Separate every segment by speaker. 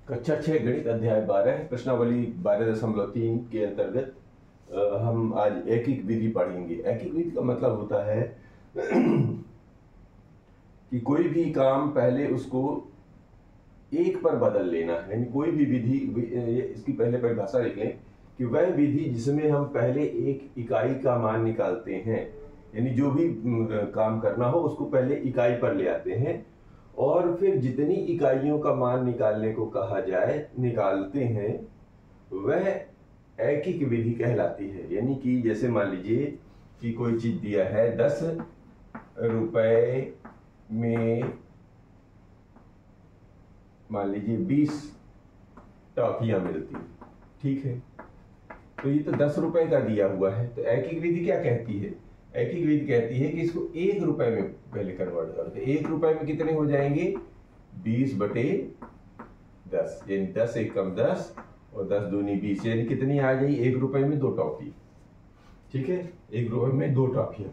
Speaker 1: कक्षा 6 गणित अध्याय 12 प्रश्नावली 12.3 के अंतर्गत हम आज एकीक विधि पढ़ेंगे। एकीक विधि का मतलब होता है कि कोई भी काम पहले उसको एक पर बदल लेना है। यानी कोई भी विधि, इसकी पहले परिभाषा लिख लें कि वह विधि जिसमें हम पहले एक इकाई का मान निकालते हैं, यानी जो भी काम करना हो उसको पहले इकाई पर ले आते हैं और फिर जितनी इकाइयों का मान निकालने को कहा जाए निकालते हैं, वह एकीक विधि कहलाती है। यानी कि जैसे मान लीजिए कि कोई चीज दिया है 10 रुपए में, मान लीजिए 20 टॉफियां मिलती, ठीक है। तो ये तो 10 रुपए का दिया हुआ है, तो एकीक विधि क्या कहती है? एकीक विधि कहती है कि इसको 1 रुपए में पहले कन्वर्ट करते हैं। 1 रुपए में कितने हो जाएंगे? 20/10, यानी 10 एकम 10 और 10 दूनी 20, यानी कितनी आ गई? 1 रुपए में 2 टॉफी, ठीक है। 1 रुपए में 2 टॉफियां।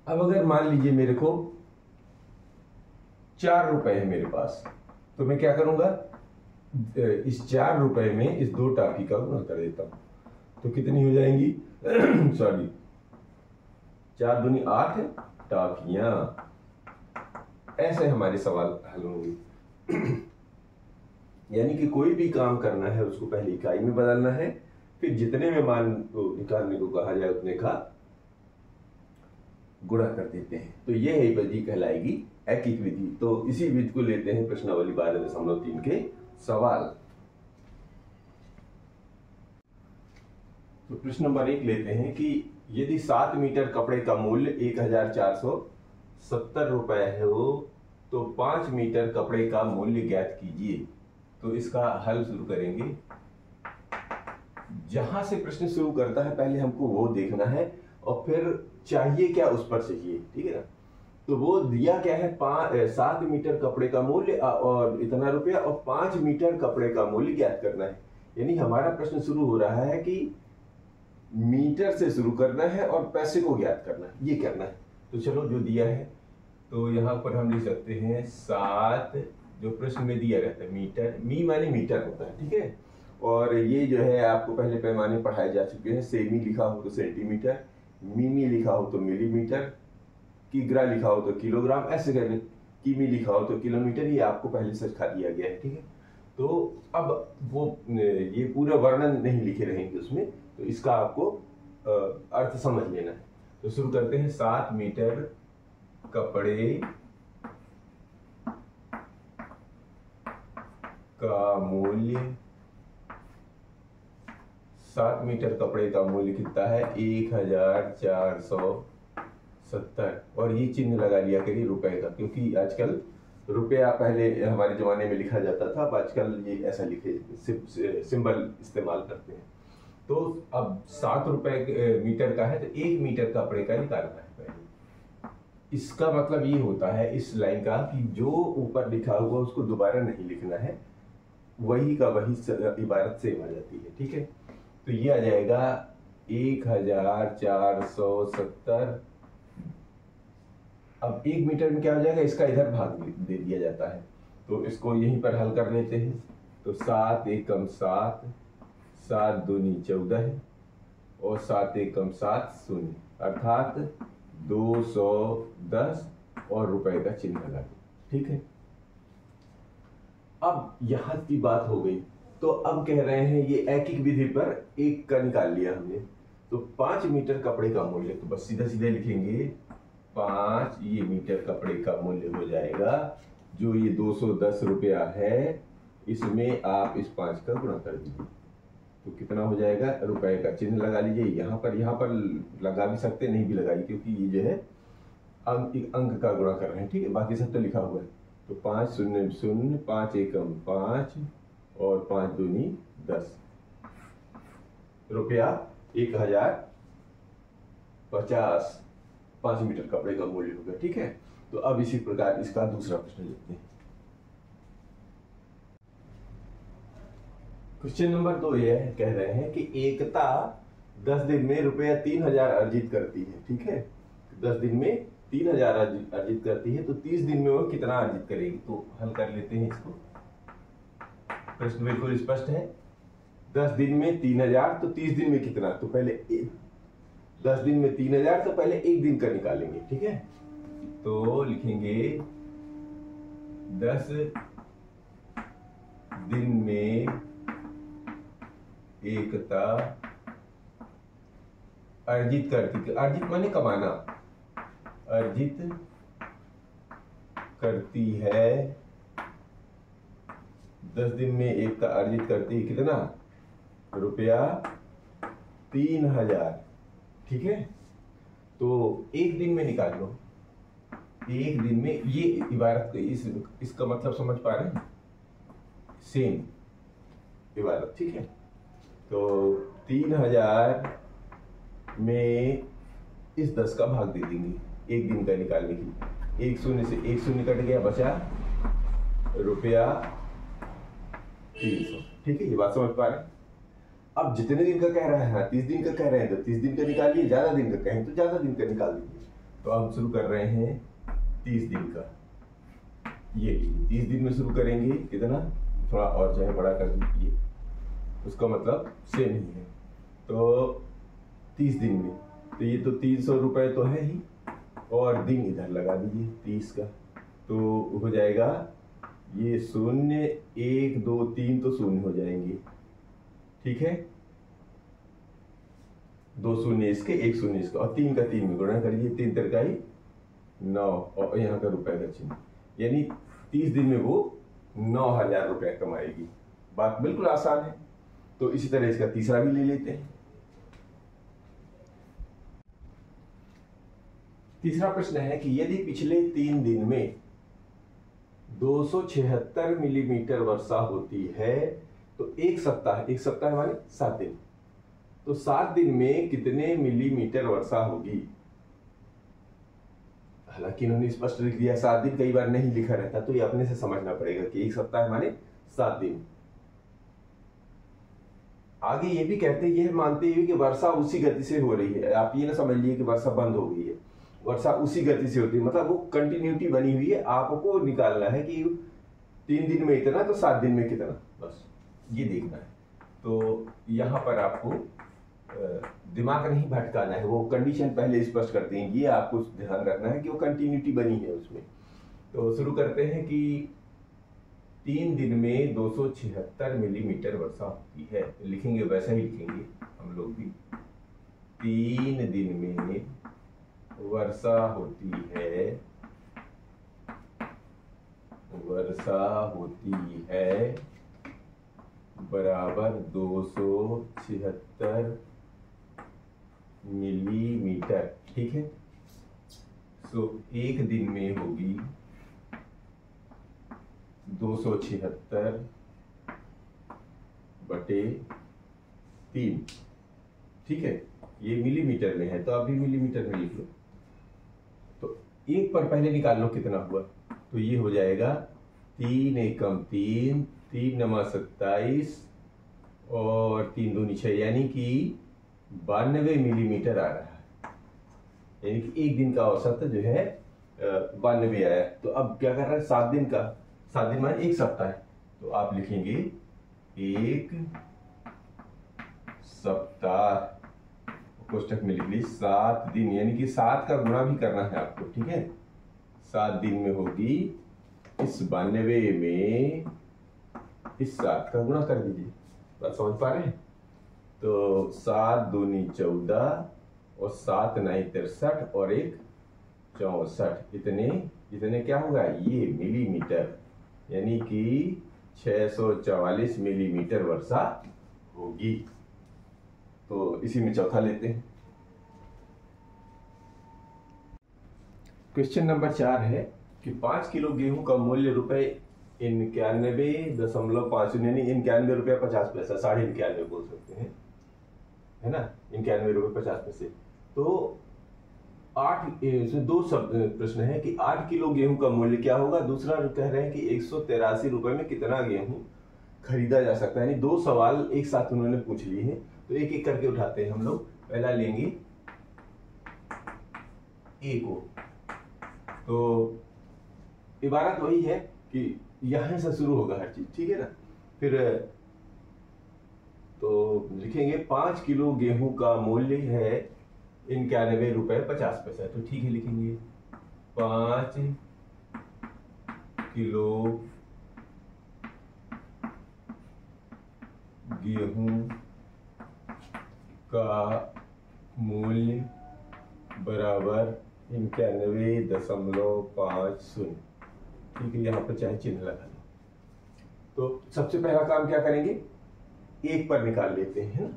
Speaker 1: अब अगर मान लीजिए मेरे को 4 रुपए है मेरे पास, तो मैं क्या करूंगा? इस 4 रुपए में इस 2 टॉफी का गुणा कर देता हूं, तो कितनी हो जाएंगी? सॉरी, 4 दूनी 8 टॉफियां। ऐसे हमारे सवाल हल होंगे। यानी कि कोई भी काम करना है उसको पहले इकाई में बदलना है, फिर जितने में मान को निकालने को कहा जाए उतने का गुणा कर देते हैं। तो यह है विधि कहलाएगी एकीक विधि। तो इसी विधि को लेते हैं प्रश्नावली 12.3 के सवाल। तो प्रश्न नंबर 1 लेते हैं कि यदि 7 मीटर कपड़े का मूल्य 1470 रुपए हो तो 5 मीटर कपड़े का मूल्य ज्ञात कीजिए। तो इसका हल शुरू करेंगे। जहां से प्रश्न शुरू करता है पहले हमको वो देखना है और फिर चाहिए क्या उस पर चाहिए, ठीक है ना। तो वो दिया क्या है? 7 मीटर कपड़े का मूल्य और इतना रुपया और 5 मीटर कपड़े का मूल्य ज्ञात करना है। यानी हमारा प्रश्न शुरू हो रहा है कि मीटर से शुरू करना है और पैसे को ज्ञात करना है, ये करना है। तो चलो जो दिया है तो यहाँ पर हम लिख सकते हैं 7, जो प्रश्न में दिया रहता है मीटर, मी माने मीटर होता है, ठीक है। और ये जो है आपको पहले पैमाने पढ़ाए जा चुके हैं। सेमी लिखा हो तो सेंटीमीटर, मिमी लिखा हो तो मिलीमीटर, किग्रा लिखा हो तो किलोग्राम, ऐसे करके किमी लिखा हो तो किलोमीटर, ये आपको पहले से सिखा दिया गया है, ठीक है। तो अब वो ये पूरा वर्णन नहीं लिखे रहेंगे उसमें, तो इसका आपको अर्थ समझ लेना है। तो शुरू करते हैं। 7 मीटर कपड़े का मूल्य, 7 मीटर कपड़े का मूल्य कितना है? 1470। और ये चिन्ह लगा लिया करिए रुपए का, क्योंकि आजकल रुपया पहले हमारे जमाने में लिखा जाता था, अब आजकल ये ऐसा लिखे सिंबल इस्तेमाल करते हैं। तो अब 7 रुपए मीटर का है तो 1 मीटर कपड़े का निकालना है पहले। इसका मतलब ये होता है इस लाइन का कि जो ऊपर लिखा हुआ उसको दोबारा नहीं लिखना है, वही का वही इबारत सेम आ जाती है, ठीक है। तो ये आ जाएगा 1470। अब 1 मीटर में क्या हो जाएगा? इसका इधर भाग दे दिया जाता है, तो इसको यहीं पर हल कर लेते हैं। तो 7 एकम 7, 7 दूनी 14 और 7 एकम 7 शून्य, अर्थात 210 और रुपए का चिन्ह लगा दो, ठीक है। अब यहां की बात हो गई, तो अब कह रहे हैं ये एकीक विधि पर 1 का निकाल लिया हमने। तो 5 मीटर कपड़े का मूल्य, तो बस सीधा सीधा लिखेंगे 5, ये मीटर कपड़े का मूल्य हो जाएगा, जो ये 210 रुपया है, इसमें आप इस 5 का गुणा कर दीजिए, तो कितना हो जाएगा? रुपए का चिन्ह लगा लीजिए। यहाँ पर लगा भी सकते, नहीं भी लगाइए, क्योंकि ये जो है अंक का गुणा कर रहे हैं, ठीक है। बाकी सब तो लिखा हुआ है। तो 5 शून्य शून्य, 5 एकम 5 और 5 दूनी 10 रुपया 1050 5 मीटर कपड़े का मूल्य होगा, ठीक है। तो अब इसी प्रकार इसका दूसरा प्रश्न लिखते हैं। क्वेश्चन नंबर 2 यह कह रहे हैं कि एकता 10 दिन में रुपया 3000 अर्जित करती है, ठीक है। 10 दिन में 3000 अर्जित करती है तो 30 दिन में वो कितना अर्जित करेगी। तो हल कर लेते हैं इसको। प्रश्न बिल्कुल स्पष्ट है। 10 दिन में 3000 तो 30 दिन में कितना, तो पहले 10 दिन में 3000 तो पहले एक दिन का निकालेंगे, ठीक है। तो लिखेंगे 10 दिन में एकता अर्जित करती, अर्जित माने कमाना, अर्जित करती है। 10 दिन में एकता अर्जित करती है कितना, रुपया 3000, ठीक है। तो एक दिन में निकाल लो, एक दिन में, ये इबारत इसका मतलब समझ पा रहे हैं, सेम इबारत, ठीक है। तो 3000 में इस 10 का भाग दे देंगे एक दिन का निकालने के लिए। एक शून्य से एक शून्य कट गया, बचा रुपया 300, ठीक है। ये बात समझ पा रहे हैं। अब जितने दिन का कह रहा है, 30 दिन का कह रहे हैं तो 30 दिन का निकालिए, ज्यादा दिन का कहें तो ज्यादा दिन का निकाल दीजिए। तो हम शुरू कर रहे हैं 30 दिन का, ये 30 दिन में शुरू करेंगे। कितना, थोड़ा और जो है बड़ा कर दीजिए, उसका मतलब सेम ही है। तो 30 दिन में, तो ये तो 300 रुपए तो है ही, और दिन इधर लगा दीजिए 30 का, तो हो जाएगा ये 0 1 2 3 तो 0 हो जाएंगे, ठीक है। 2 शून्य इसके, 1 शून्य इसका, और 3 का 3 में गुणा करिए, 3 तिरकाई 9, और यहाँ का रुपए का चिन्ह, यानी 30 दिन में वो 9000 रुपया कमाएगी। बात बिल्कुल आसान है। तो इसी तरह इसका तीसरा भी ले लेते हैं। तीसरा प्रश्न है कि यदि पिछले 3 दिन में 276 मिलीमीटर वर्षा होती है तो एक सप्ताह माने 7 दिन, तो 7 दिन में कितने मिलीमीटर वर्षा होगी। हालांकि इन्होंने स्पष्ट लिख दिया, 7 दिन कई बार नहीं लिखा रहता, तो ये अपने से समझना पड़ेगा कि एक सप्ताह माने 7 दिन। आगे ये भी कहते हैं, ये मानते हुए कि वर्षा उसी गति से हो रही है। आप ये ना समझ लिए कि वर्षा बंद हो गई है, वर्षा उसी गति से होती है, मतलब वो कंटिन्यूटी बनी हुई है। आपको निकालना है कि 3 दिन में इतना तो 7 दिन में कितना, बस ये देखना है। तो यहाँ पर आपको दिमाग नहीं भटकाना है, वो कंडीशन पहले स्पष्ट करते हैं, ये आपको ध्यान रखना है कि वो कंटिन्यूटी बनी है उसमें। तो शुरू करते हैं कि 3 दिन में 276 मिलीमीटर वर्षा होती है, लिखेंगे वैसा ही लिखेंगे हम लोग भी। 3 दिन में वर्षा होती है, बराबर 276 मिलीमीटर, ठीक है। सो एक दिन में होगी 276 बटे 3, ठीक है। ये मिलीमीटर में है तो आप भी मिलीमीटर में लिख लो। तो एक पर पहले निकाल लो कितना हुआ, तो ये हो जाएगा 3 एकम 3, 3 नवा 27 और 3 दूनी 6, यानी कि 92 मिलीमीटर आ रहा है, यानी कि एक दिन का औसत जो है 92 आया। तो अब क्या कर रहा है, 7 दिन का, 7 दिन माने एक सप्ताह है, तो आप लिखेंगे एक सप्ताह, कोष्टक में लिख ली 7 दिन, यानी कि 7 का गुणा भी करना है आपको, ठीक है। 7 दिन में होगी इस 92 में इस 7 का गुणा कर दीजिए, बात समझ पा रहे हैं। तो 7 दूनी 14 और 7 9 63 और 1 64, इतने क्या होगा, ये मिलीमीटर, यानी कि 644 मिलीमीटर वर्षा होगी। तो इसी में चौथा लेते हैं। क्वेश्चन नंबर 4 है कि 5 किलो गेहूं का मूल्य ₹91.50, यानी 91 रुपया 50 पैसा, 91.5 बोल सकते हैं, है ना, 91 रुपये 50 पैसे। तो 2 प्रश्न है कि 8 किलो गेहूं का मूल्य क्या होगा। दूसरा कह रहे हैं कि 183 रुपए में कितना गेहूं खरीदा जा सकता है। यानी 2 सवाल एक साथ उन्होंने पूछ लिए हैं, तो एक एक करके उठाते हैं हम लोग। पहला लेंगे ए को, तो इबारत वही है कि यहाँ से शुरू होगा हर चीज, ठीक है ना। फिर तो लिखेंगे 5 किलो गेहूं का मूल्य है 91 रुपए 50 पैसा। तो ठीक है, लिखेंगे 5 किलो गेहूं का मूल्य बराबर 91.50। ठीक है, यहाँ पर चाहे चिन्ह लगा दो। तो सबसे पहला काम क्या करेंगे, एक पर निकाल लेते हैं ना।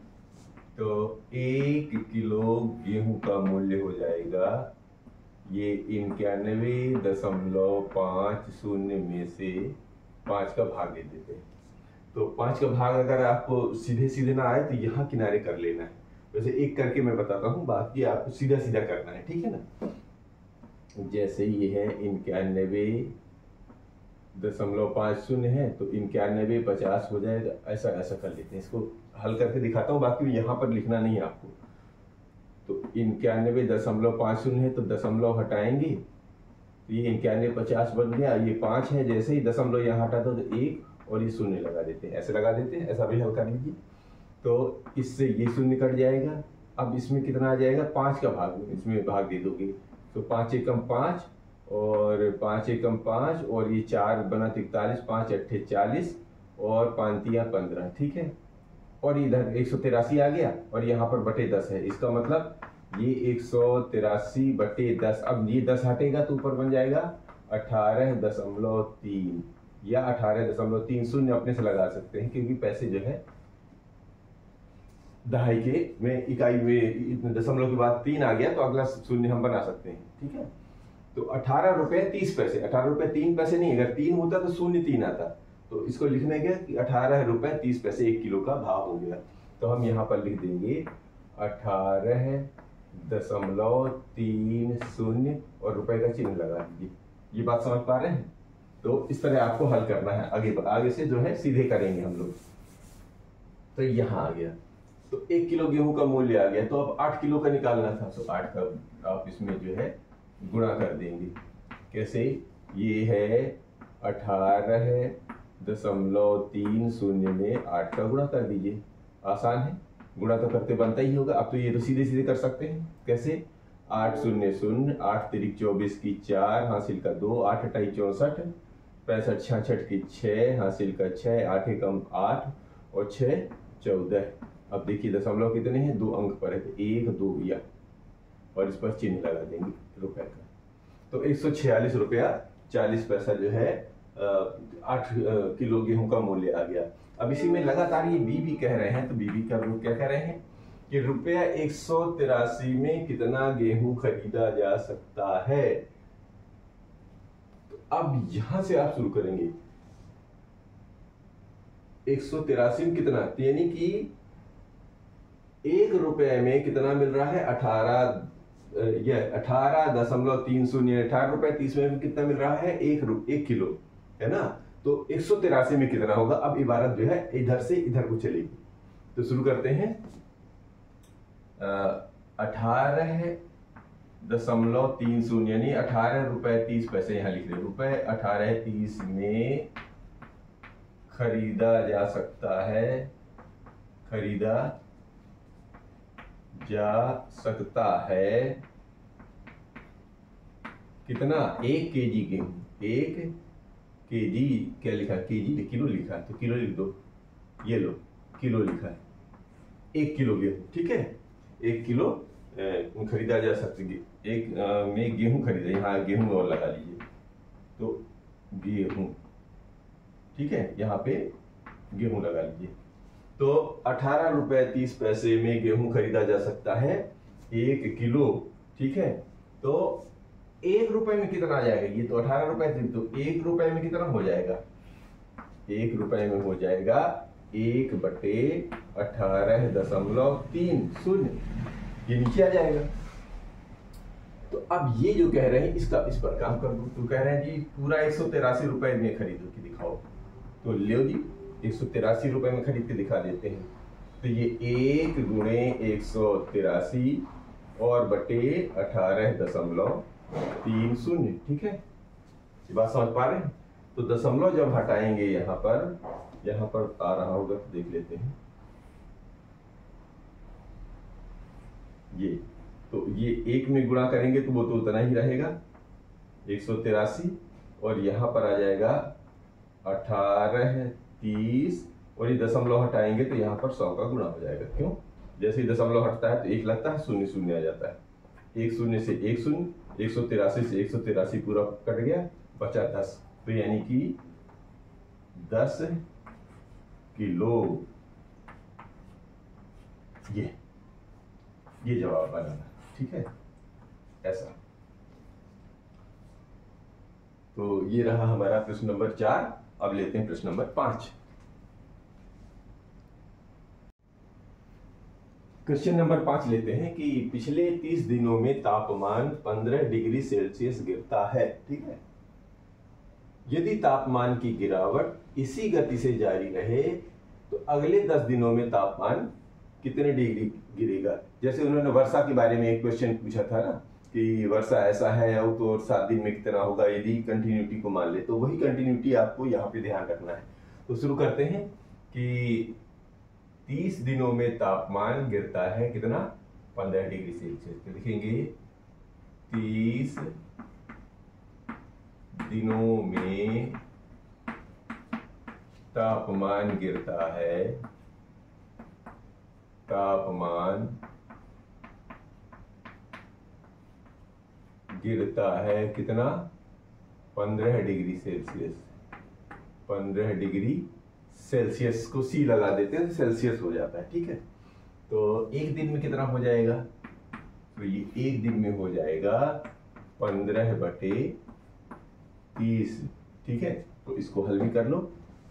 Speaker 1: तो 1 किलो गेहूं का मूल्य हो जाएगा ये 91.50 में से 5 का भाग दे देते हैं। तो 5 का भाग अगर आपको सीधे सीधे ना आए तो यहाँ किनारे कर लेना है। वैसे एक करके मैं बताता हूँ, बाकी आपको सीधा सीधा करना है, ठीक है ना। जैसे ये है 91.50 है तो 91.50 हो जाएगा। ऐसा ऐसा कर लेते हैं, इसको हल करके दिखाता हूँ, बाकी यहाँ पर लिखना नहीं है आपको। तो 91.50 है तो दशमलव हटाएंगे तो ये 91.50 बन गया। ये 5 है, जैसे ही दशमलव यहाँ हटा दो तो 1 और ये शून्य लगा देते हैं, ऐसे लगा देते हैं। ऐसा भी हल कर लीजिए। तो इससे ये शून्य कट जाएगा। अब इसमें कितना आ जाएगा, 5 का भाग, इसमें भाग दे दोगे तो 5 एकम 5 और 5 एकम 5 और ये 4 बना 43, 5 अट्ठे 40 और 5 तिया 15, ठीक है। और इधर 183 आ गया और यहाँ पर बटे 10 है। इसका मतलब ये 183 बटे 10। अब ये 10 हटेगा तो ऊपर बन जाएगा 18.3 या 18.3। शून्य अपने से लगा सकते हैं क्योंकि पैसे जो है दहाई के में इकाई में दशमलव के बाद 3 आ गया तो अगला शून्य हम बना सकते हैं, ठीक है। तो 18 रुपए 30 पैसे, 18 रुपए 3 पैसे नहीं, अगर 3 होता तो 0.3 आता। तो इसको लिखने के कि 18 रुपए 30 पैसे 1 किलो का भाव हो गया। तो हम यहाँ पर लिख देंगे 18.30 और रुपए का चिन्ह लगा दीजिए। ये बात समझ पा रहे हैं। तो इस तरह आपको हल करना है। आगे से जो है सीधे करेंगे हम लोग। तो यहाँ आ गया, तो 1 किलो गेहूं का मूल्य आ गया। तो अब 8 किलो का निकालना था, तो 8 का आप इसमें जो है गुणा कर देंगे। कैसे, ये है 18.30 में 8 का गुणा कर दीजिए। आसान है, गुणा तो करते बनता ही होगा। अब तो ये तो सीधे सीधे कर सकते हैं। कैसे, 8 0 0, 8 तिरिक 24 की 4, हासिल का 2, 8 अट्ठाई 64, 65 66 की 6, हासिल का 6, 8 एकम 8 और 6 14। अब देखिए दशमलव कितने हैं, 2 अंक पर है तो 1 2 या, और इस पर चिन्ह लगा देंगे रुपए का। तो 146 रुपया 40 पैसा जो है 8 किलो गेहूं का मूल्य आ गया। अब इसी में लगातार ये बीबी कह रहे हैं, तो बीबी का लोग क्या कह रहे हैं कि रुपया 183 में कितना गेहूं खरीदा जा सकता है। तो अब यहां से आप शुरू करेंगे। 183 में कितना, यानी कि 1 रुपए में कितना मिल रहा है, 18.30। 18 रुपए 30 में कितना मिल रहा है, 1 किलो, है ना। तो 183 में कितना होगा। अब इबारत जो है इधर से इधर को चलेगी। तो शुरू करते हैं। 18.30 यानी 18 रुपए 30 पैसे यहाँ लिख रहे। रुपए 18.30 में खरीदा जा सकता है, खरीदा जा सकता है कितना, 1 केजी गेहूं। 1 केजी क्या लिखा, केजी किलो लिखा है तो किलो लिख दो। ये लो किलो लिखा है, 1 किलो गेहूं, ठीक है। 1 किलो खरीदा जा सकती है। एक में गेहूं खरीदा, यहाँ गेहूं और लगा लीजिए। तो गेहूं, ठीक है, यहाँ पे गेहूं लगा लीजिए। तो 18 रुपए 30 पैसे में गेहूं खरीदा जा सकता है 1 किलो, ठीक है। तो 1 रुपए में कितना आ जाएगा, ये तो 18 रुपए थे, तो 1 रुपए में कितना हो जाएगा, 1 रुपए में हो जाएगा 1/18.30। ये नीचे आ जाएगा। तो अब ये जो कह रहे हैं इसका इस पर काम कर दो। तो कह रहे हैं जी पूरा 183 रुपए में खरीदो कि दिखाओ। तो ले जी 183 रुपए में खरीद के दिखा देते हैं। तो ये 1 गुणे 183 और बटे 18.30 3 शून्य। ठीक है, ये बात समझ पा रहे हैं? तो दशमलव जब हटाएंगे यहाँ पर आ रहा होगा तो देख लेते हैं। ये 1 में गुणा करेंगे तो वो तो उतना ही रहेगा 183, और यहाँ पर आ जाएगा 18, 30, और ये दशमलव हटाएंगे तो यहाँ पर 100 का गुणा हो जाएगा। क्यों? जैसे ही दशमलव हटता है तो 1 लगता है, शून्य शून्य आ जाता है। 1 शून्य से 1 शून्य, 183 से 183 पूरा कट गया, बचा 10। तो यानी कि 10 किलो ये जवाब बनाना। ठीक है, ऐसा। तो ये रहा हमारा प्रश्न नंबर 4। अब लेते हैं प्रश्न नंबर 5। क्वेश्चन नंबर 5 लेते हैं कि पिछले 30 दिनों में तापमान 15 डिग्री सेल्सियस गिरता है। ठीक है, यदि तापमान की गिरावट इसी गति से जारी रहे तो अगले 10 दिनों में तापमान कितने डिग्री गिरेगा। जैसे उन्होंने वर्षा के बारे में एक क्वेश्चन पूछा था ना कि वर्षा ऐसा है और तो 7 दिन में कितना होगा यदि कंटिन्यूटी को मान ले, तो वही कंटिन्यूटी आपको यहाँ पे ध्यान रखना है। तो शुरू करते हैं कि 30 दिनों में तापमान गिरता है कितना, 15 डिग्री सेल्सियस। तो लिखेंगे 30 दिनों में तापमान गिरता है, तापमान गिरता है कितना, 15 डिग्री सेल्सियस। 15 डिग्री सेल्सियस को सी लगा देते हैं तो सेल्सियस हो जाता है। ठीक है, तो एक दिन में कितना हो जाएगा, तो ये एक दिन में हो जाएगा 15/30। ठीक है, तो इसको हल भी कर लो।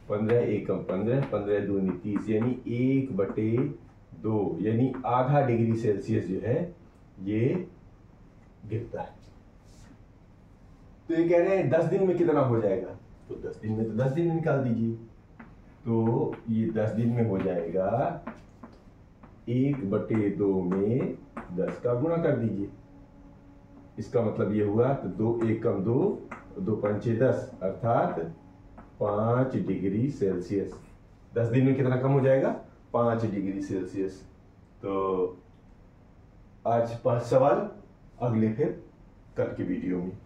Speaker 1: 15 एकम 15, 15 दूनी 30, यानी 1/2, यानी आधा डिग्री सेल्सियस जो है ये गिरता है। तो ये कह रहे हैं 10 दिन में कितना हो जाएगा, तो 10 दिन में तो 10 दिन निकाल दीजिए। तो ये 10 दिन में हो जाएगा 1/2 में 10 का गुणा कर दीजिए। इसका मतलब ये हुआ तो 2 एकम 2, 2 पंचे 10, अर्थात 5 डिग्री सेल्सियस। 10 दिन में कितना कम हो जाएगा, 5 डिग्री सेल्सियस। तो आज 5 सवाल, अगले फिर कल के वीडियो में।